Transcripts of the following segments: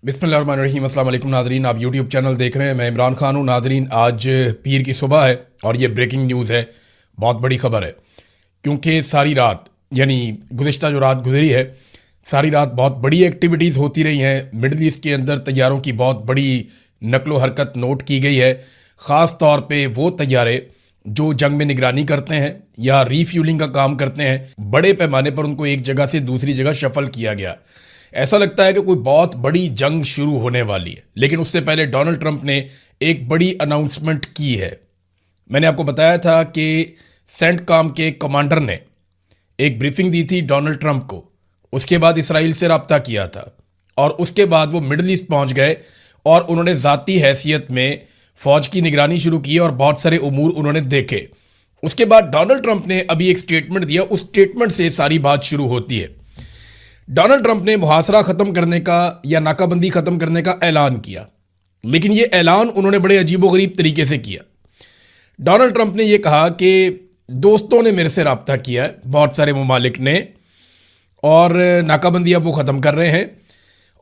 बिस्मिल्लाहिर्रहमानिर्रहीम। अस्सलाम वालेकुम नाजरीन, आप यूट्यूब चैनल देख रहे हैं। मैं इमरान खान हूँ। नाजरीन, आज पीर की सुबह है और ये ब्रेकिंग न्यूज़ है, बहुत बड़ी खबर है। क्योंकि सारी रात यानी गुज़िश्ता जो रात गुजरी है, सारी रात बहुत बड़ी एक्टिविटीज़ होती रही हैं। मिडल ईस्ट के अंदर तैयारों की बहुत बड़ी नकलो हरकत नोट की गई है। ख़ास तौर पे वो तैयारे जो जंग में निगरानी करते हैं या रीफ्यूलिंग का काम करते हैं, बड़े पैमाने पर उनको एक जगह से दूसरी जगह शफल किया गया। ऐसा लगता है कि कोई बहुत बड़ी जंग शुरू होने वाली है। लेकिन उससे पहले डोनाल्ड ट्रंप ने एक बड़ी अनाउंसमेंट की है। मैंने आपको बताया था कि सेंटकॉम के कमांडर ने एक ब्रीफिंग दी थी डोनाल्ड ट्रंप को। उसके बाद इसराइल से रब्ता किया था और उसके बाद वो मिडल ईस्ट पहुंच गए और उन्होंने ज़ाती हैसियत में फौज की निगरानी शुरू की और बहुत सारे उमूर उन्होंने देखे। उसके बाद डोनाल्ड ट्रंप ने अभी एक स्टेटमेंट दिया। उस स्टेटमेंट से सारी बात शुरू होती है। डोनाल्ड ट्रंप ने मुहासरा खत्म करने का या नाकाबंदी खत्म करने का ऐलान किया, लेकिन यह ऐलान उन्होंने बड़े अजीबोगरीब तरीके से किया। डोनाल्ड ट्रंप ने यह कहा कि दोस्तों ने मेरे से रब्ता किया है, बहुत सारे ममालिक ने, और नाकाबंदी अब वो ख़त्म कर रहे हैं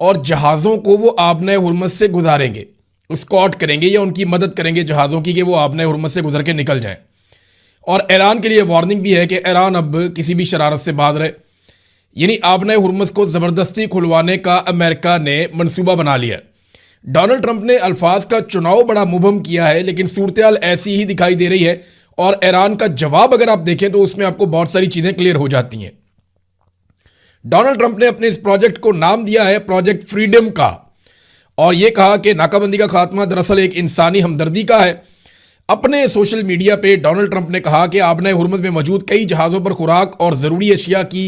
और जहाज़ों को वो आबने हुर्मस से गुजारेंगे, स्कॉट करेंगे या उनकी मदद करेंगे जहाज़ों की कि वो आबने हुर्मस से गुजर के निकल जाएं। और ईरान के लिए वार्निंग भी है कि ईरान अब किसी भी शरारत से बाज रहे, यानी आबने हुर्मस को ज़बरदस्ती खुलवाने का अमेरिका ने मंसूबा बना लिया। डोनाल्ड ट्रंप ने अल्फाज का चुनाव बड़ा मुबहम किया है, लेकिन सूरत-ए-हाल ऐसी ही दिखाई दे रही है। और ईरान का जवाब अगर आप देखें तो उसमें आपको बहुत सारी चीज़ें क्लियर हो जाती हैं। डोनाल्ड ट्रंप ने अपने इस प्रोजेक्ट को नाम दिया है प्रोजेक्ट फ्रीडम का, और यह कहा कि नाकाबंदी का खात्मा दरअसल एक इंसानी हमदर्दी का है। अपने सोशल मीडिया पे डोनाल्ड ट्रंप ने कहा कि आबने हुर्मस में मौजूद कई जहाज़ों पर खुराक और ज़रूरी अशिया की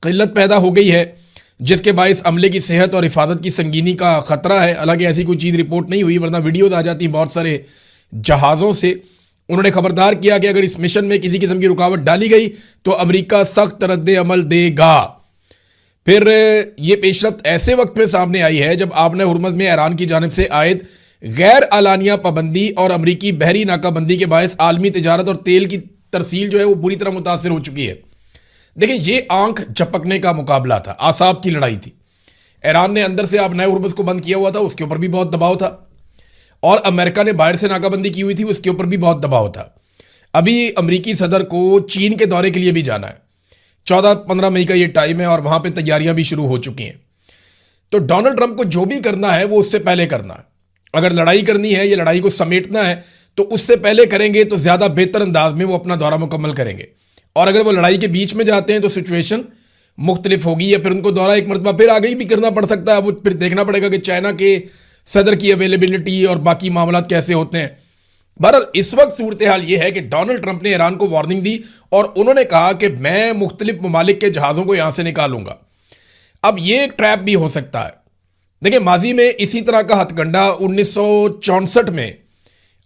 किल्लत पैदा हो गई है, जिसके बायस अमले की सेहत और हिफाजत की संगीनी का खतरा है। हालांकि ऐसी कोई चीज़ रिपोर्ट नहीं हुई, वरना वीडियोज आ जाती बहुत सारे जहाज़ों से। उन्होंने खबरदार किया कि अगर इस मिशन में किसी किस्म की रुकावट डाली गई तो अमेरिका सख्त रद्द अमल देगा। फिर ये पेशरफ्त ऐसे वक्त में सामने आई है जब आबने हुर्मस में ईरान की जानिब से आयद गैर आलानिया पाबंदी और अमरीकी बहरी नाकाबंदी के बायस आलमी तिजारत और तेल की तरसील जो है वो बुरी तरह मुतासर हो चुकी है। देखिए, ये आंख झपकने का मुकाबला था, आसाब की लड़ाई थी। ईरान ने अंदर से आबने हुर्मस को बंद किया हुआ था, उसके ऊपर भी बहुत दबाव था, और अमेरिका ने बाहर से नाकाबंदी की हुई थी, उसके ऊपर भी बहुत दबाव था। अभी अमरीकी सदर को चीन के दौरे के लिए भी जाना है। 14-15 मई का ये टाइम है और वहां पे तैयारियां भी शुरू हो चुकी हैं। तो डोनाल्ड ट्रंप को जो भी करना है वो उससे पहले करना है। अगर लड़ाई करनी है या लड़ाई को समेटना है तो उससे पहले करेंगे तो ज्यादा बेहतर अंदाज में वो अपना दौरा मुकम्मल करेंगे। और अगर वो लड़ाई के बीच में जाते हैं तो सिचुएशन मुख्तलिफ होगी, या फिर उनको दौरा एक मरतबा फिर आगे भी करना पड़ सकता है। वो फिर देखना पड़ेगा कि चाइना के सदर की अवेलेबिलिटी और बाकी मामला कैसे होते हैं। बहरहाल इस वक्त सूरत हाल ये है कि डोनाल्ड ट्रंप ने ईरान को वार्निंग दी और उन्होंने कहा कि मैं मुख्तलिफ ममालिक के जहाज़ों को यहां से निकालूंगा। अब ये एक ट्रैप भी हो सकता है। देखिए, माजी में इसी तरह का हथकंडा 1964 में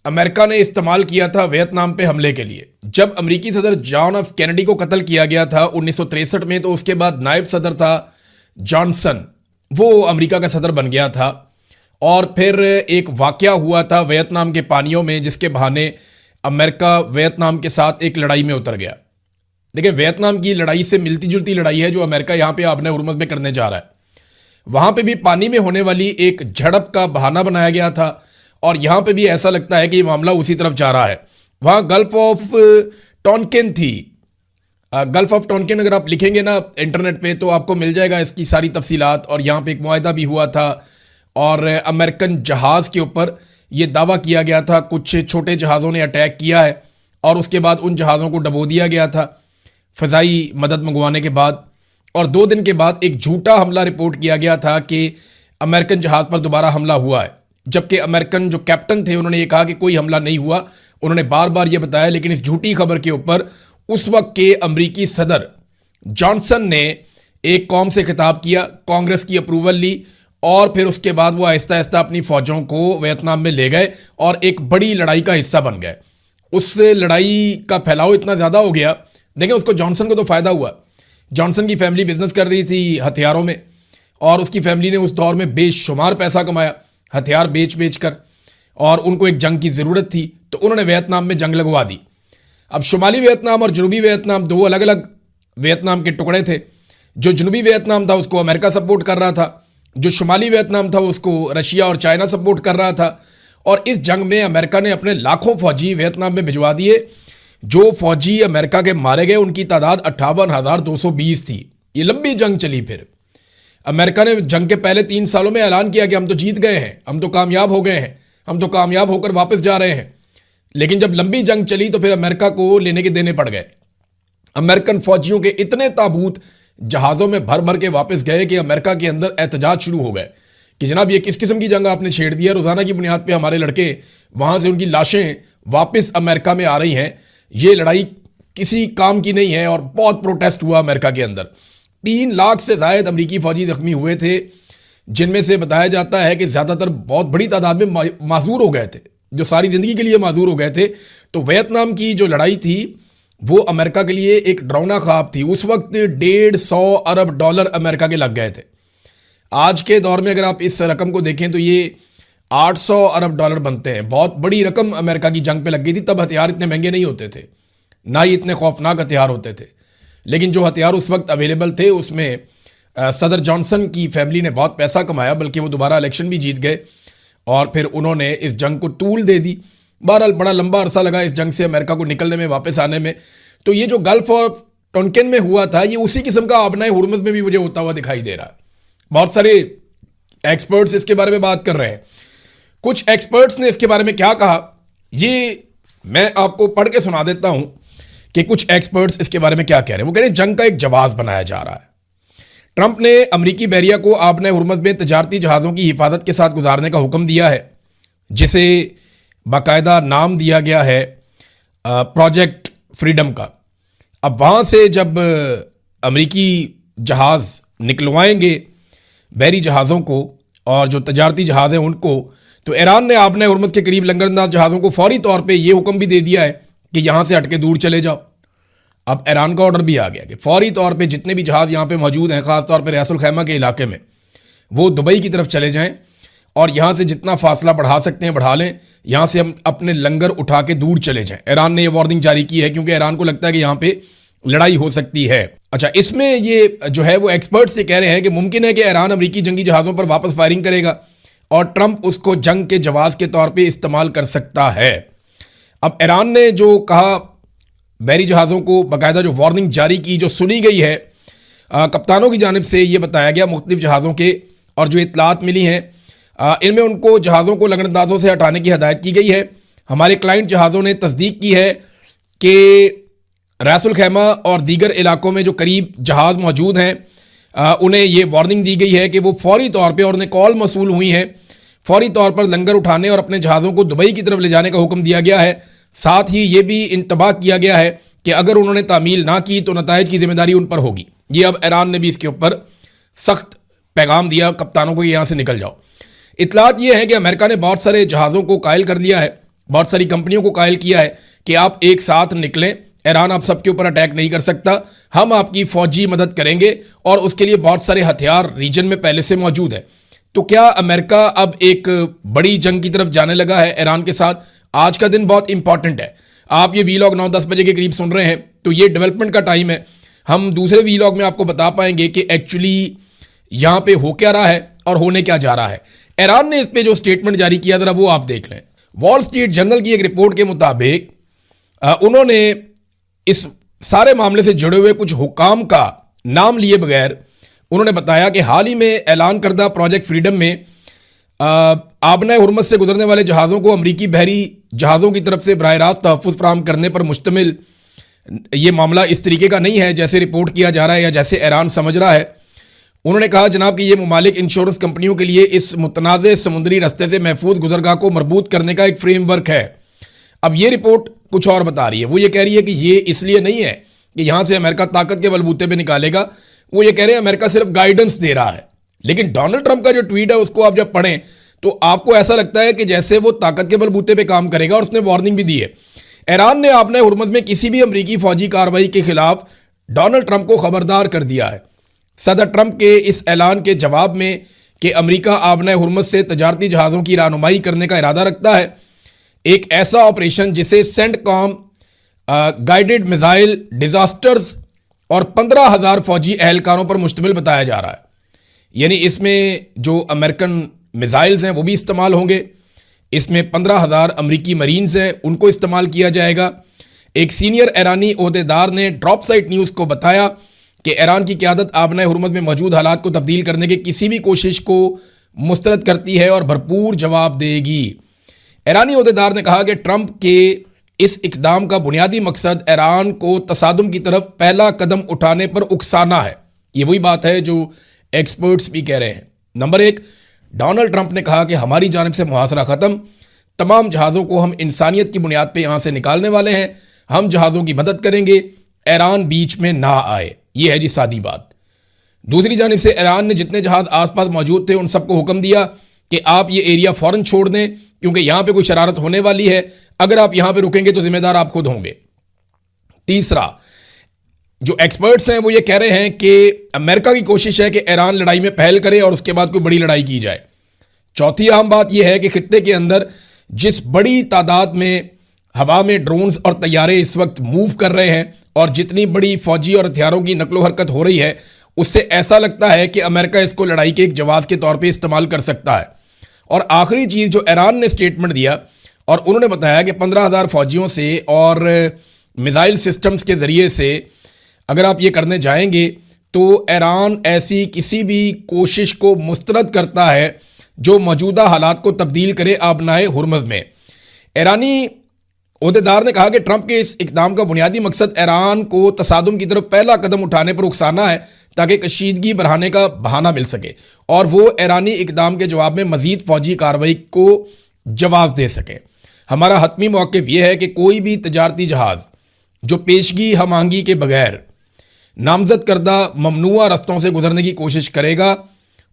अमेरिका ने इस्तेमाल किया था वियतनाम पे हमले के लिए। जब अमेरिकी सदर जॉन एफ कैनेडी को कत्ल किया गया था 1963 में, तो उसके बाद नायब सदर था जॉनसन, वो अमेरिका का सदर बन गया था। और फिर एक वाकया हुआ था वियतनाम के पानियों में, जिसके बहाने अमेरिका वियतनाम के साथ एक लड़ाई में उतर गया। देखिए, वियतनाम की लड़ाई से मिलती जुलती लड़ाई है जो अमेरिका यहां पे आबने हुर्मस में करने जा रहा है। वहां पे भी पानी में होने वाली एक झड़प का बहाना बनाया गया था, और यहां पे भी ऐसा लगता है कि ये मामला उसी तरफ जा रहा है। वहां गल्फ ऑफ टॉनकिन थी। गल्फ ऑफ टॉनकिन अगर आप लिखेंगे ना इंटरनेट पे तो आपको मिल जाएगा इसकी सारी तफसीलात। और यहां पे एक मुआहदा भी हुआ था और अमेरिकन जहाज के ऊपर यह दावा किया गया था कुछ छोटे जहाज़ों ने अटैक किया है, और उसके बाद उन जहाज़ों को डबो दिया गया था फ़िज़ाई मदद मंगवाने के बाद। और 2 दिन के बाद एक झूठा हमला रिपोर्ट किया गया था कि अमेरिकन जहाज़ पर दोबारा हमला हुआ है, जबकि अमेरिकन जो कैप्टन थे उन्होंने ये कहा कि कोई हमला नहीं हुआ। उन्होंने बार बार ये बताया, लेकिन इस झूठी खबर के ऊपर उस वक्त के अमरीकी सदर जॉनसन ने एक कौम से खिताब किया, कांग्रेस की अप्रूवल ली, और फिर उसके बाद वो आहिस्ता आहिस्ता अपनी फौजों को वियतनाम में ले गए और एक बड़ी लड़ाई का हिस्सा बन गए। उससे लड़ाई का फैलाव इतना ज़्यादा हो गया। देखें, उसको जॉनसन को तो फ़ायदा हुआ। जॉनसन की फैमिली बिजनेस कर रही थी हथियारों में, और उसकी फैमिली ने उस दौर में बेशुमार पैसा कमाया हथियार बेच बेच कर, और उनको एक जंग की ज़रूरत थी तो उन्होंने वियतनाम में जंग लगवा दी। अब शुमाली वियतनाम और जनूबी वियतनाम 2 अलग अलग वियतनाम के टुकड़े थे। जो जनूबी वियतनाम था उसको अमेरिका सपोर्ट कर रहा था, जो शुमाली वियतनाम था उसको रशिया और चाइना सपोर्ट कर रहा था, और इस जंग में अमेरिका ने अपने लाखों फौजी वियतनाम में भिजवा दिए। जो फौजी अमेरिका के मारे गए उनकी तादाद 58,220 थी। ये लंबी जंग चली। फिर अमेरिका ने जंग के पहले 3 सालों में ऐलान किया कि हम तो जीत गए हैं, हम तो कामयाब हो गए हैं, हम तो कामयाब होकर वापस जा रहे हैं। लेकिन जब लंबी जंग चली तो फिर अमेरिका को लेने के देने पड़ गए। अमेरिकन फौजियों के इतने ताबूत जहाज़ों में भर भर के वापस गए कि अमेरिका के अंदर एहतजाज शुरू हो गए कि जनाब ये किस किस्म की जंग आपने छेड़ दी है। रोज़ाना की बुनियाद पे हमारे लड़के वहाँ से उनकी लाशें वापस अमेरिका में आ रही हैं। ये लड़ाई किसी काम की नहीं है। और बहुत प्रोटेस्ट हुआ अमेरिका के अंदर। 3 लाख से ज़ायद अमरीकी फ़ौजी ज़ख्मी हुए थे, जिनमें से बताया जाता है कि ज़्यादातर बहुत बड़ी तादाद में माजूर हो गए थे, जो सारी ज़िंदगी के लिए माजूर हो गए थे। तो वियतनाम की जो लड़ाई थी वो अमेरिका के लिए एक डरावना ख्वाब थी। उस वक्त $150 अरब अमेरिका के लग गए थे। आज के दौर में अगर आप इस रकम को देखें तो ये $800 अरब बनते हैं। बहुत बड़ी रकम अमेरिका की जंग पे लग गई थी। तब हथियार इतने महंगे नहीं होते थे, ना ही इतने खौफनाक हथियार होते थे। लेकिन जो हथियार उस वक्त अवेलेबल थे उसमें सदर जॉनसन की फैमिली ने बहुत पैसा कमाया, बल्कि वो दोबारा इलेक्शन भी जीत गए और फिर उन्होंने इस जंग को तूल दे दी। बहरहाल बड़ा लंबा अरसा लगा इस जंग से अमेरिका को निकलने में, वापस आने में। तो ये जो गल्फ ऑफ टोनकिन में हुआ था, ये उसी किस्म का आबनाए हुर्मुज़ में भी मुझे होता हुआ दिखाई दे रहा है। बहुत सारे एक्सपर्ट्स इसके बारे में बात कर रहे हैं। कुछ एक्सपर्ट्स ने इसके बारे में क्या कहा, ये मैं आपको पढ़ के सुना देता हूं कि कुछ एक्सपर्ट्स इसके बारे में क्या कह रहे हैं। वो कह रहे हैं जंग का एक जवाब बनाया जा रहा है। ट्रंप ने अमरीकी बहरिया को आबनाए हुर्मुज़ में तजारती जहाज़ों की हिफाजत के साथ गुजारने का हुक्म दिया है, जिसे बाकायदा नाम दिया गया है प्रोजेक्ट फ्रीडम का। अब वहाँ से जब अमरीकी जहाज़ निकलवाएंगे बहरी जहाज़ों को और जो तजारती जहाज़ हैं उनको, तो ईरान ने आबनाए हुर्मुज़ के करीब लंगरअंदाज जहाज़ों को फौरी तौर पे ये हुक्म भी दे दिया है कि यहाँ से हटके दूर चले जाओ। अब ईरान का ऑर्डर भी आ गया कि फौरी तौर पे जितने भी जहाज़ यहाँ पे मौजूद हैं, ख़ास तौर पे रसूल खैमा के इलाके में, वो दुबई की तरफ चले जाएं और यहाँ से जितना फासला बढ़ा सकते हैं बढ़ा लें। यहाँ से हम अपने लंगर उठा के दूर चले जाएं। ईरान ने ये वार्निंग जारी की है क्योंकि ईरान को लगता है कि यहाँ पे लड़ाई हो सकती है। अच्छा, इसमें ये जो है वो एक्सपर्ट्स ये कह रहे हैं कि मुमकिन है कि ईरान अमरीकी जंगी जहाज़ों पर वापस फायरिंग करेगा और ट्रंप उसको जंग के जवाब के तौर पर इस्तेमाल कर सकता है। अब ईरान ने जो कहा, बहरी जहाज़ों को बाकायदा जो वार्निंग जारी की, जो सुनी गई है कप्तानों की जानिब से, ये बताया गया मुख्तलिफ जहाज़ों के, और जो इतलात मिली हैं इनमें उनको जहाज़ों को लंगरअंदाजों से हटाने की हदायत की गई है। हमारे क्लाइंट जहाज़ों ने तस्दीक की है कि रसूल खैमा और दीगर इलाकों में जो करीब जहाज़ मौजूद हैं उन्हें ये वार्निंग दी गई है कि वो फौरी तौर पे, और उन्हें कॉल मसूल हुई है, फौरी तौर पर लंगर उठाने और अपने जहाज़ों को दुबई की तरफ ले जाने का हुक्म दिया गया है। साथ ही ये भी इंतबाह किया गया है कि अगर उन्होंने तामील ना की तो नताइज की जिम्मेदारी उन पर होगी। ये अब ईरान ने भी इसके ऊपर सख्त पैगाम दिया कप्तानों को, यहाँ से निकल जाओ। इतलात ये है कि अमेरिका ने बहुत सारे जहाज़ों को कायल कर लिया है, बहुत सारी कंपनियों को कायल किया है कि आप एक साथ निकलें, ईरान आप सबके ऊपर अटैक नहीं कर सकता, हम आपकी फौजी मदद करेंगे, और उसके लिए बहुत सारे हथियार रीजन में पहले से मौजूद है। तो क्या अमेरिका अब एक बड़ी जंग की तरफ जाने लगा है ईरान के साथ? आज का दिन बहुत इंपॉर्टेंट है। आप ये वीलॉग 9-10 बजे के करीब सुन रहे हैं, तो ये डेवलपमेंट का टाइम है। हम दूसरे वीलॉग में आपको बता पाएंगे कि एक्चुअली यहाँ पे हो क्या रहा है और होने क्या जा रहा है। ईरान ने इस पे जो स्टेटमेंट जारी किया, जरा वो आप देख लें। वॉल स्ट्रीट जर्नल की एक रिपोर्ट के मुताबिक उन्होंने इस सारे मामले से जुड़े हुए कुछ हुकाम का नाम लिए बगैर उन्होंने बताया कि हाल ही में ऐलान करदा प्रोजेक्ट फ्रीडम में आबनाए हुर्मुज़ से गुजरने वाले जहाज़ों को अमरीकी बहरी जहाज़ों की तरफ से बराह रास्त तहफ़्फ़ुज़ फराहम करने पर मुश्तमिल ये मामला इस तरीके का नहीं है जैसे रिपोर्ट किया जा रहा है या जैसे ईरान समझ रहा है। उन्होंने कहा जनाब कि ये ममालिक इंश्योरेंस कंपनियों के लिए इस मुतनाज़ समुद्री रस्ते से महफूज गुजरगाह को मरबूत करने का एक फ्रेमवर्क है। अब ये रिपोर्ट कुछ और बता रही है। वो ये कह रही है कि ये इसलिए नहीं है कि यहाँ से अमेरिका ताकत के बलबूते पे निकालेगा, वो ये कह रहे हैं अमेरिका सिर्फ गाइडेंस दे रहा है। लेकिन डोनाल्ड ट्रंप का जो ट्वीट है उसको आप जब पढ़ें तो आपको ऐसा लगता है कि जैसे वो ताकत के बलबूते पे काम करेगा, और उसने वार्निंग भी दी है। ईरान ने आबनाए हुर्मुज़ में किसी भी अमरीकी फौजी कार्रवाई के खिलाफ डोनाल्ड ट्रंप को खबरदार कर दिया है। सदर ट्रंप के इस ऐलान के जवाब में कि अमरीका आबनाए हुर्मुज़ से तजारती जहाज़ों की रहनुमाई करने का इरादा रखता है, एक ऐसा ऑपरेशन जिसे सेंटकॉम गाइडेड मिसाइल डिजास्टर्स और 15,000 फौजी एहलकारों पर मुश्तमिल बताया जा रहा है। यानी इसमें जो अमेरिकन मिसाइल्स हैं वो भी इस्तेमाल होंगे। इसमें 15,000 अमरीकी मरीन्स हैं, उनको इस्तेमाल किया जाएगा। एक सीनियर ईरानी ओहदेदार ने ड्रॉप साइट न्यूज़ को बताया कि ईरान की क़यादत आबनाए हुर्मुज़ में मौजूद हालात को तब्दील करने की किसी भी कोशिश को मुस्तरद करती है और भरपूर जवाब देगी। ईरानी ओहदेदार ने कहा कि ट्रंप के इस इकदाम का बुनियादी मकसद ईरान को तसादुम की तरफ पहला कदम उठाने पर उकसाना है। ये वही बात है जो एक्सपर्ट्स भी कह रहे हैं। नंबर 1, डोनाल्ड ट्रंप ने कहा कि हमारी जानिब से मुहासरा ख़त्म, तमाम जहाज़ों को हम इंसानियत की बुनियाद पर यहां से निकालने वाले हैं, हम जहाज़ों की मदद करेंगे, ईरान बीच में ना आए। यह है जी सादी बात। दूसरी जानिब से ईरान ने जितने जहाज़ आसपास मौजूद थे उन सबको हुक्म दिया कि आप ये एरिया फौरन छोड़ दें, क्योंकि यहां पे कोई शरारत होने वाली है। अगर आप यहां पे रुकेंगे तो जिम्मेदार आप खुद होंगे। तीसरा, जो एक्सपर्ट्स हैं वो ये कह रहे हैं कि अमेरिका की कोशिश है कि ईरान लड़ाई में पहल करे और उसके बाद कोई बड़ी लड़ाई की जाए। चौथी अहम बात यह है कि खित्ते के अंदर जिस बड़ी तादाद में हवा में ड्रोन्स और तैयारे इस वक्त मूव कर रहे हैं और जितनी बड़ी फौजी और हथियारों की नकलो हरकत हो रही है, उससे ऐसा लगता है कि अमेरिका इसको लड़ाई के एक जवाब के तौर पे इस्तेमाल कर सकता है। और आखिरी चीज़ जो ईरान ने स्टेटमेंट दिया और उन्होंने बताया कि 15,000 फौजियों से और मिसाइल सिस्टम्स के ज़रिए से अगर आप ये करने जाएंगे तो ईरान ऐसी किसी भी कोशिश को मुस्तरद करता है जो मौजूदा हालात को तब्दील करे आबनाए हुर्मुज़ में। ईरानी ओहदेदार ने कहा कि ट्रंप के इस इकदाम का बुनियादी मकसद ईरान को तसादुम की तरफ पहला कदम उठाने पर उकसाना है ताकि कशीदगी बढ़ाने का बहाना मिल सके और वो ईरानी इकदाम के जवाब में मजीद फौजी कार्रवाई को जवाब दे सके। हमारा हतमी मौक़िफ़ यह है कि कोई भी तजारती जहाज़ जो पेशगी हमांगी के बगैर नामजद करदा ममनुआ रस्तों से गुजरने की कोशिश करेगा,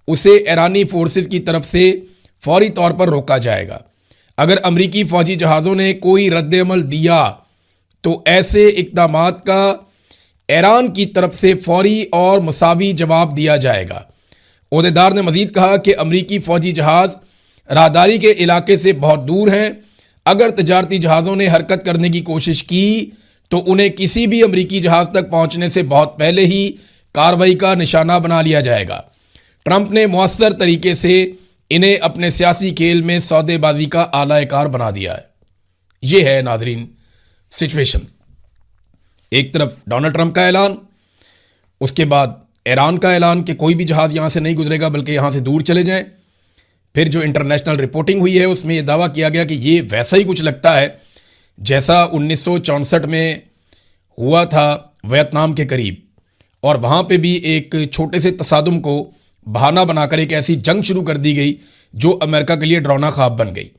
उसे ईरानी फोर्सेस की तरफ से फौरी तौर पर रोका जाएगा। अगर अमरीकी फौजी जहाज़ों ने कोई रद्द-ए-अमल दिया तो ऐसे इक़दामात का ईरान की तरफ से फौरी और मुसावी जवाब दिया जाएगा। ओहदेदार ने मजीद कहा कि अमरीकी फौजी जहाज़ राहदारी के इलाके से बहुत दूर हैं। अगर तजारती जहाज़ों ने हरकत करने की कोशिश की तो उन्हें किसी भी अमरीकी जहाज़ तक पहुंचने से बहुत पहले ही कार्रवाई का निशाना बना लिया जाएगा। ट्रंप ने मुअस्सर तरीके से इन्हें अपने सियासी खेल में सौदेबाजी का आला-ए-कार बना दिया है। यह है नाज़रीन सिचुएशन। एक तरफ डोनाल्ड ट्रंप का ऐलान, उसके बाद ईरान का ऐलान कि कोई भी जहाज़ यहां से नहीं गुजरेगा बल्कि यहां से दूर चले जाएं। फिर जो इंटरनेशनल रिपोर्टिंग हुई है उसमें यह दावा किया गया कि ये वैसा ही कुछ लगता है जैसा 1964 में हुआ था वियतनाम के करीब, और वहां पे भी एक छोटे से तसादुम को बहाना बनाकर एक ऐसी जंग शुरू कर दी गई जो अमेरिका के लिए डरावना ख्वाब बन गई।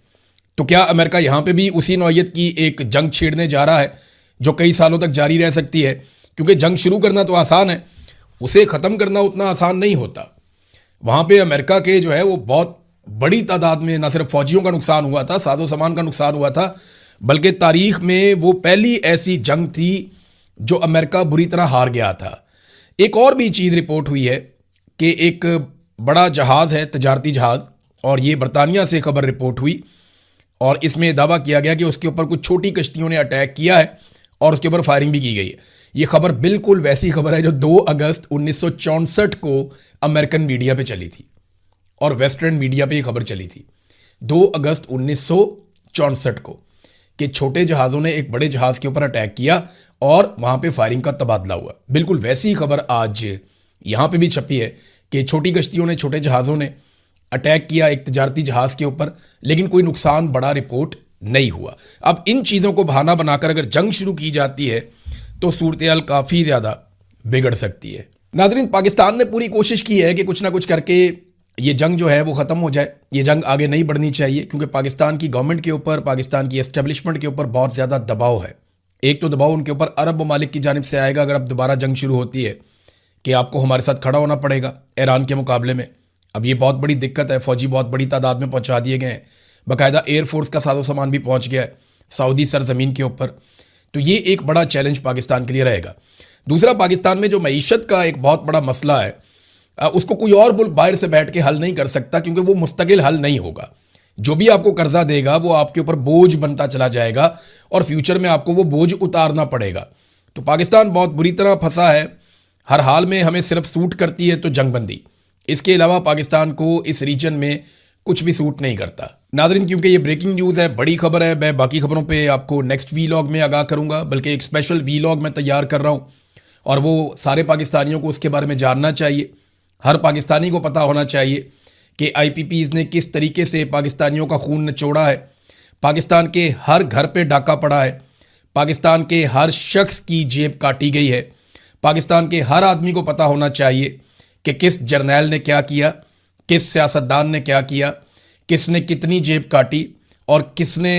तो क्या अमेरिका यहां पे भी उसी नौयत की एक जंग छेड़ने जा रहा है जो कई सालों तक जारी रह सकती है? क्योंकि जंग शुरू करना तो आसान है, उसे ख़त्म करना उतना आसान नहीं होता। वहाँ पे अमेरिका के जो है वो बहुत बड़ी तादाद में न सिर्फ फौजियों का नुकसान हुआ था, साजो सामान का नुकसान हुआ था, बल्कि तारीख में वो पहली ऐसी जंग थी जो अमेरिका बुरी तरह हार गया था। एक और भी चीज़ रिपोर्ट हुई है कि एक बड़ा जहाज़ है, तजारती जहाज़, और ये बरतानिया से खबर रिपोर्ट हुई और इसमें दावा किया गया कि उसके ऊपर कुछ छोटी कश्तियों ने अटैक किया है और उसके ऊपर फायरिंग भी की गई है। ये खबर बिल्कुल वैसी खबर है जो 2 अगस्त 1964 को अमेरिकन मीडिया पे चली थी और वेस्टर्न मीडिया पे ये खबर चली थी 2 अगस्त 1964 को, कि छोटे जहाज़ों ने एक बड़े जहाज़ के ऊपर अटैक किया और वहाँ पे फायरिंग का तबादला हुआ। बिल्कुल वैसी खबर आज यहाँ पे भी छपी है कि छोटी कश्तियों ने, छोटे जहाज़ों ने अटैक किया एक तजारती जहाज़ के ऊपर, लेकिन कोई नुकसान बड़ा रिपोर्ट नहीं हुआ। अब इन चीज़ों को बहाना बनाकर अगर जंग शुरू की जाती है तो सूरत-ए-हाल काफ़ी ज़्यादा बिगड़ सकती है। नाज़रीन, पाकिस्तान ने पूरी कोशिश की है कि कुछ ना कुछ करके ये जंग जो है वो ख़त्म हो जाए। ये जंग आगे नहीं बढ़नी चाहिए क्योंकि पाकिस्तान की गवर्नमेंट के ऊपर, पाकिस्तान की एस्टेब्लिशमेंट के ऊपर बहुत ज़्यादा दबाव है। एक तो दबाव उनके ऊपर अरब ममालिक की जानिब से आएगा अगर अब दोबारा जंग शुरू होती है कि आपको हमारे साथ खड़ा होना पड़ेगा ईरान के मुकाबले में। अब ये बहुत बड़ी दिक्कत है, फ़ौजी बहुत बड़ी तादाद में पहुँचा दिए गए हैं, बाकायदा एयरफोर्स का साजो सामान भी पहुँच गया है सऊदी सरजमीन के ऊपर। तो ये एक बड़ा चैलेंज पाकिस्तान के लिए रहेगा। दूसरा, पाकिस्तान में जो मईशत का एक बहुत बड़ा मसला है उसको कोई और मुल्क बाहर से बैठ के हल नहीं कर सकता क्योंकि वो मुस्तकिल हल नहीं होगा। जो भी आपको कर्जा देगा वो आपके ऊपर बोझ बनता चला जाएगा और फ्यूचर में आपको वो बोझ उतारना पड़ेगा। तो पाकिस्तान बहुत बुरी तरह फंसा है। हर हाल में हमें सिर्फ सूट करती है तो जंगबंदी, इसके अलावा पाकिस्तान को इस रीजन में कुछ भी सूट नहीं करता। नाज़रीन, क्योंकि ये ब्रेकिंग न्यूज़ है, बड़ी खबर है, मैं बाकी खबरों पे आपको नेक्स्ट वीलॉग में आगाह करूंगा, बल्कि एक स्पेशल वीलॉग मैं तैयार कर रहा हूँ और वो सारे पाकिस्तानियों को उसके बारे में जानना चाहिए। हर पाकिस्तानी को पता होना चाहिए कि IPPs ने किस तरीके से पाकिस्तानियों का खून निचोड़ा है, पाकिस्तान के हर घर पे डाका पड़ा है, पाकिस्तान के हर शख्स की जेब काटी गई है। पाकिस्तान के हर आदमी को पता होना चाहिए कि किस जर्नैल ने क्या किया, किस सियासतदान ने क्या किया, किसने कितनी जेब काटी और किसने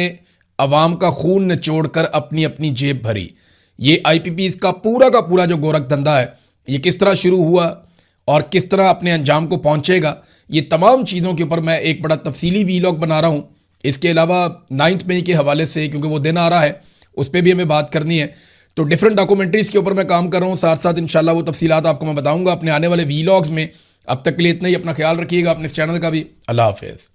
अवाम का खून निचोड़कर अपनी अपनी जेब भरी। ये IPPs का पूरा जो गोरख धंधा है, ये किस तरह शुरू हुआ और किस तरह अपने अंजाम को पहुंचेगा, ये तमाम चीज़ों के ऊपर मैं एक बड़ा तफसीली वीलॉग बना रहा हूं। इसके अलावा 9 मई के हवाले से, क्योंकि वो दिन आ रहा है, उस पर भी हमें बात करनी है, तो डिफरेंट डॉक्यूमेंट्रीज़ के ऊपर मैं काम कर रहा हूँ। साथ साथ इंशाल्लाह वो तफसीलात आपको मैं बताऊंगा अपने आने वाले वीलॉग्स में। अब तक के लिए इतना ही, अपना ख्याल रखिएगा, अपने इस चैनल का भी। अल्लाह हाफिज़।